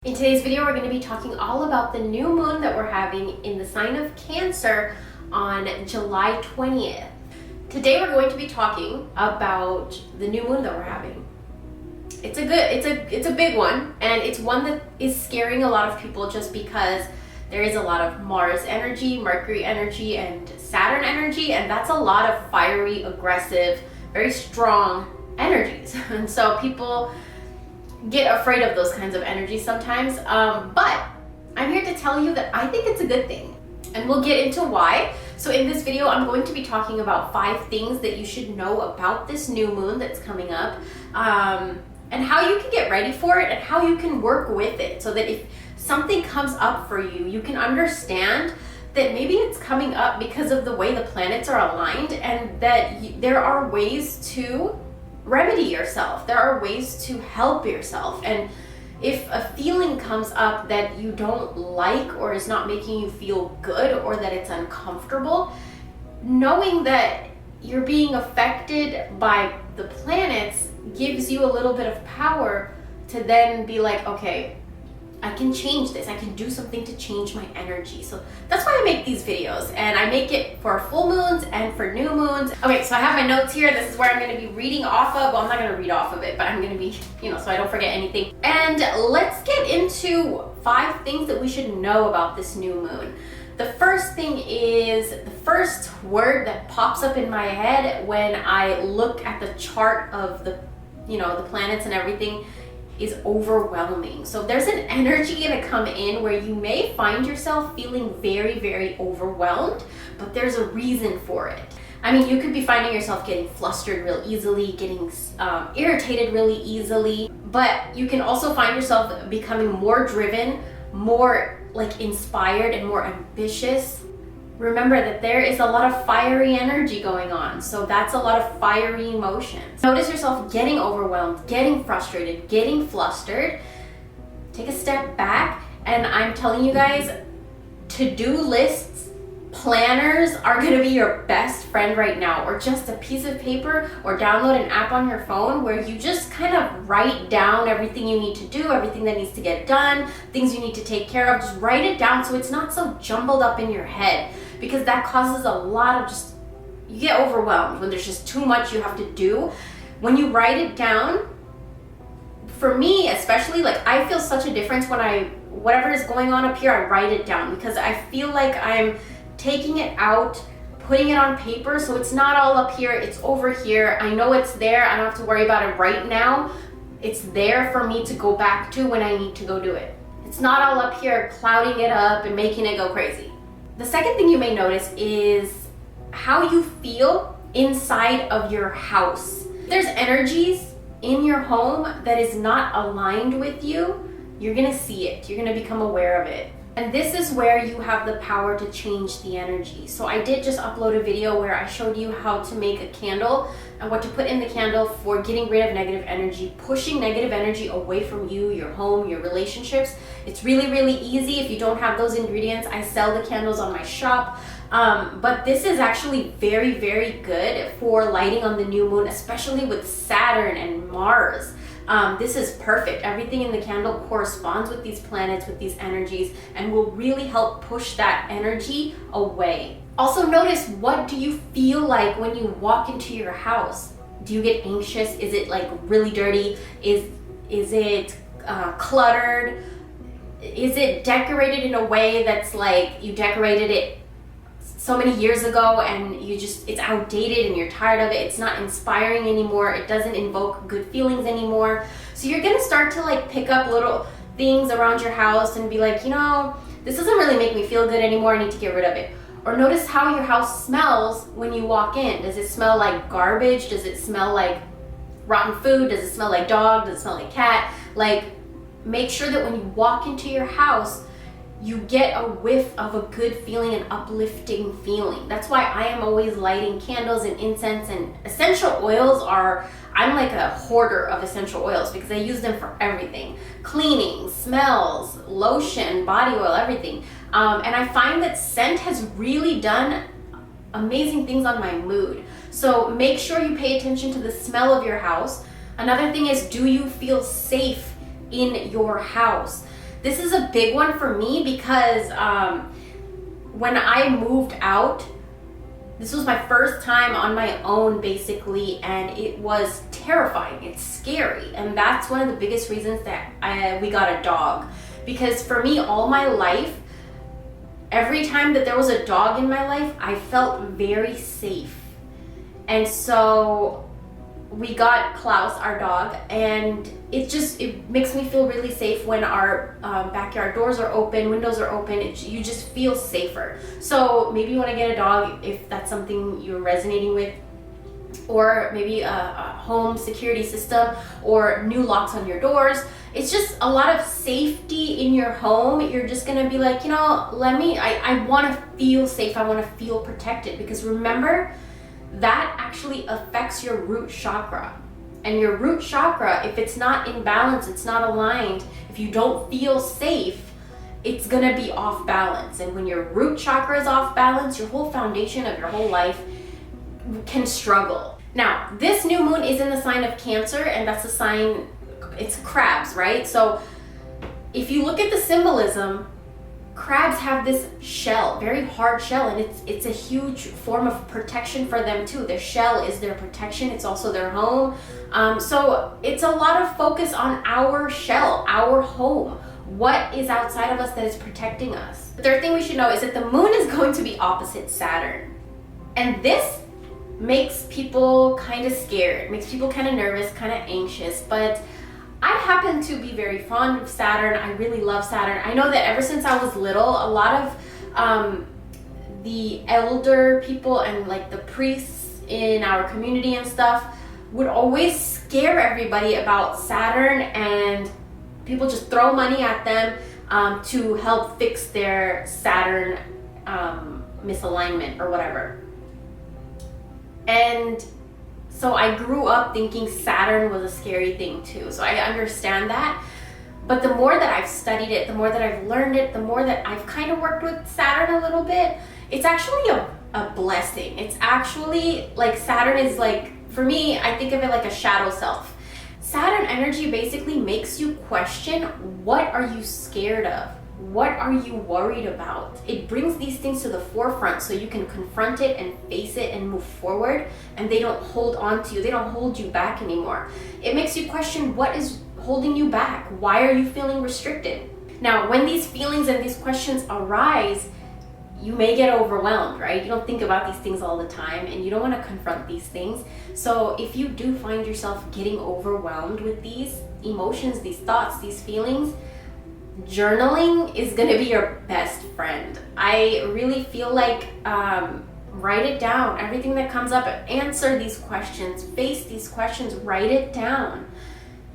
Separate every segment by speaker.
Speaker 1: In today's video, we're going to be talking all about the new moon that we're having in the sign of Cancer on July 20th. Today, we're going to be talking about the new moon that we're having. It's a big one, and it's one that is scaring a lot of people just because there is a lot of Mars energy, Mercury energy, and Saturn energy, and that's a lot of fiery, aggressive, very strong energies. And so people get afraid of those kinds of energies sometimes, but I'm here to tell you that I think it's a good thing, and we'll get into why. So in this video, I'm going to be talking about 5 things that you should know about this new moon that's coming up, and how you can get ready for it and how you can work with it so that if something comes up for you, you can understand that maybe it's coming up because of the way the planets are aligned, and that there are ways to remedy yourself. There are ways to help yourself. And if a feeling comes up that you don't like or is not making you feel good or that it's uncomfortable, knowing that you're being affected by the planets gives you a little bit of power to then be like, okay, I can change this. I can do something to change my energy. So that's why I make these videos, and I make it for full moons and for new moons. Okay, so I have my notes here. This is where I'm going to be reading off of. Well, I'm not going to read off of it, but I'm going to be, so I don't forget anything. And let's get into 5 things that we should know about this new moon. The first thing is, the first word that pops up in my head when I look at the chart of the planets and everything is overwhelming. So there's an energy gonna come in where you may find yourself feeling very, very overwhelmed, but there's a reason for it. I mean, you could be finding yourself getting flustered real easily, getting irritated really easily, but you can also find yourself becoming more driven, more inspired, and more ambitious. Remember that there is a lot of fiery energy going on, so that's a lot of fiery emotions. Notice yourself getting overwhelmed, getting frustrated, getting flustered. Take a step back, and I'm telling you guys, to-do lists, planners are gonna be your best friend right now, or just a piece of paper, or download an app on your phone where you just kind of write down everything you need to do, everything that needs to get done, things you need to take care of. Just write it down so it's not so jumbled up in your head, because that causes a lot of you get overwhelmed when there's just too much you have to do. When you write it down, for me especially, I feel such a difference when whatever is going on up here, I write it down, because I feel like I'm taking it out, putting it on paper, so it's not all up here, it's over here. I know it's there, I don't have to worry about it right now. It's there for me to go back to when I need to go do it. It's not all up here clouding it up and making it go crazy. The second thing you may notice is how you feel inside of your house. If there's energies in your home that is not aligned with you, you're gonna see it, you're gonna become aware of it. And this is where you have the power to change the energy. So I did just upload a video where I showed you how to make a candle and what to put in the candle for getting rid of negative energy, pushing negative energy away from you, your home, your relationships. It's really, really easy. If you don't have those ingredients, I sell the candles on my shop. But this is actually very, very good for lighting on the new moon, especially with Saturn and Mars. This is perfect. Everything in the candle corresponds with these planets, with these energies, and will really help push that energy away. Also notice, what do you feel like when you walk into your house? Do you get anxious? Is it really dirty? Is it cluttered? Is it decorated in a way that's you decorated it so many years ago and it's outdated and you're tired of it? It's not inspiring anymore. It doesn't invoke good feelings anymore. So you're gonna start to pick up little things around your house and be like, this doesn't really make me feel good anymore. I need to get rid of it. Or notice how your house smells when you walk in. Does it smell like garbage? Does it smell like rotten food? Does it smell like dog? Does it smell like cat? Make sure that when you walk into your house, you get a whiff of a good feeling, an uplifting feeling. That's why I am always lighting candles and incense, and essential oils I'm like a hoarder of essential oils because I use them for everything. Cleaning, smells, lotion, body oil, everything. And I find that scent has really done amazing things on my mood. So make sure you pay attention to the smell of your house. Another thing is, do you feel safe in your house? This is a big one for me because when I moved out, this was my first time on my own basically, and it was terrifying. It's scary, and that's one of the biggest reasons that we got a dog. Because for me, all my life, every time that there was a dog in my life, I felt very safe. And so we got Klaus, our dog, and it makes me feel really safe when our backyard doors are open, windows are open. You just feel safer. So maybe you want to get a dog if that's something you're resonating with, or maybe a home security system or new locks on your doors. It's just a lot of safety in your home. You're just gonna be like, I want to feel safe. I want to feel protected, because remember, that actually affects your root chakra. And your root chakra, if it's not in balance, it's not aligned, if you don't feel safe, it's gonna be off balance. And when your root chakra is off balance, your whole foundation of your whole life can struggle. Now, this new moon is in the sign of Cancer, and that's a sign, it's crabs, right? So if you look at the symbolism, crabs have this shell, very hard shell, and it's a huge form of protection for them too. Their shell is their protection. It's also their home. So it's a lot of focus on our shell, our home. What is outside of us that is protecting us? The third thing we should know is that the moon is going to be opposite Saturn. And this makes people kind of scared, makes people kind of nervous, kind of anxious, but I happen to be very fond of Saturn. I really love Saturn. I know that ever since I was little, a lot of the elder people and like the priests in our community and stuff would always scare everybody about Saturn, and people just throw money at them to help fix their Saturn misalignment or whatever. And so I grew up thinking Saturn was a scary thing too. So I understand that. But the more that I've studied it, the more that I've learned it, the more that I've kind of worked with Saturn a little bit, it's actually a blessing. It's actually like Saturn is like, for me, I think of it like a shadow self. Saturn energy basically makes you question, what are you scared of? What are you worried about? It brings these things to the forefront so you can confront it and face it and move forward, and they don't hold on to you. They don't hold you back anymore. It makes you question, what is holding you back? Why are you feeling restricted? Now, when these feelings and these questions arise, you may get overwhelmed, right? You don't think about these things all the time, and you don't want to confront these things. So if you do find yourself getting overwhelmed with these emotions, these thoughts, these feelings, journaling is going to be your best friend. I really feel like write it down. Everything that comes up, answer these questions, face these questions, write it down.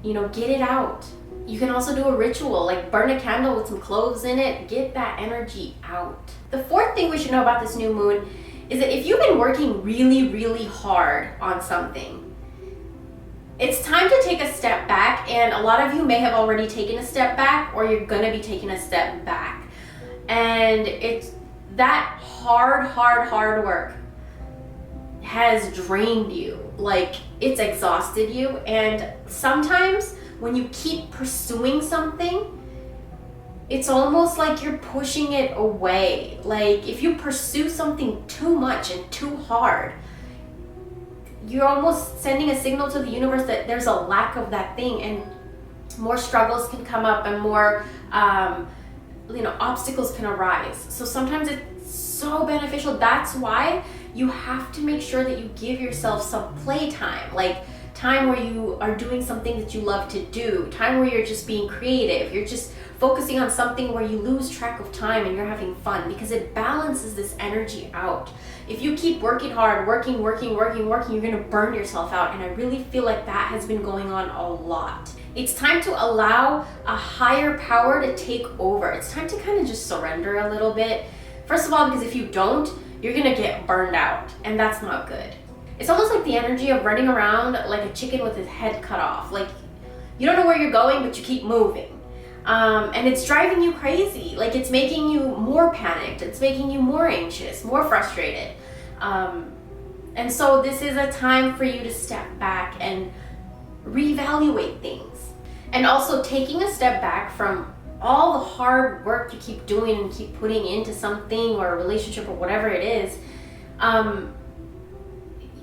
Speaker 1: Get it out. You can also do a ritual, like burn a candle with some cloves in it, get that energy out. The fourth thing we should know about this new moon is that if you've been working really, really hard on something, it's time to take a step back, and a lot of you may have already taken a step back, or you're gonna be taking a step back. And it's that hard work has drained you, like it's exhausted you. And sometimes when you keep pursuing something, it's almost like you're pushing it away. Like if you pursue something too much and too hard, you're almost sending a signal to the universe that there's a lack of that thing, and more struggles can come up, and more obstacles can arise. So sometimes it's so beneficial. That's why you have to make sure that you give yourself some playtime, like time where you are doing something that you love to do, time where you're just being creative, you're just focusing on something where you lose track of time and you're having fun, because it balances this energy out. If you keep working hard, working, you're gonna burn yourself out, and I really feel like that has been going on a lot. It's time to allow a higher power to take over. It's time to kind of just surrender a little bit. First of all, because if you don't, you're gonna get burned out, and that's not good. It's almost like the energy of running around like a chicken with his head cut off. Like you don't know where you're going, but you keep moving. And it's driving you crazy. Like it's making you more panicked. It's making you more anxious, more frustrated. And so this is a time for you to step back and reevaluate things. And also taking a step back from all the hard work you keep doing and keep putting into something or a relationship or whatever it is,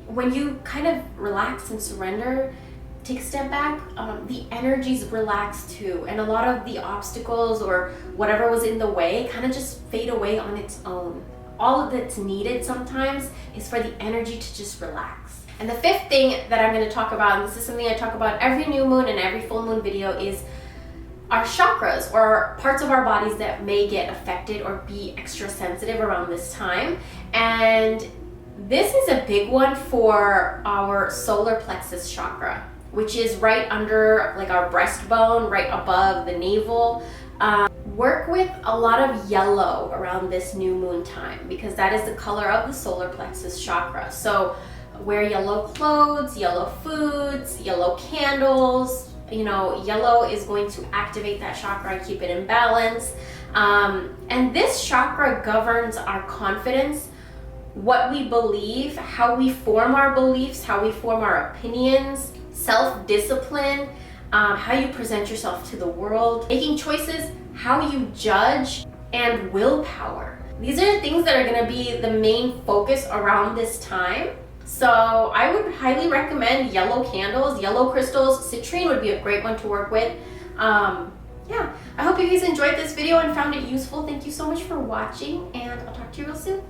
Speaker 1: when you kind of relax and surrender, take a step back, the energies relax too, and a lot of the obstacles or whatever was in the way kind of just fade away on its own. All that's needed sometimes is for the energy to just relax. And the fifth thing that I'm going to talk about, and this is something I talk about every new moon and every full moon video, is our chakras, or parts of our bodies that may get affected or be extra sensitive around this time. And this is a big one for our solar plexus chakra, which is right under like our breastbone, right above the navel. Work with a lot of yellow around this new moon time, because that is the color of the solar plexus chakra. So wear yellow clothes, yellow foods, yellow candles. You know, yellow is going to activate that chakra and keep it in balance. And this chakra governs our confidence, what we believe, how we form our beliefs, how we form our opinions, self-discipline, how you present yourself to the world, making choices, how you judge, and willpower. These are the things that are going to be the main focus around this time. So I would highly recommend yellow candles, yellow crystals. Citrine would be a great one to work with. Yeah, I hope you guys enjoyed this video and found it useful. Thank you so much for watching, and I'll talk to you real soon.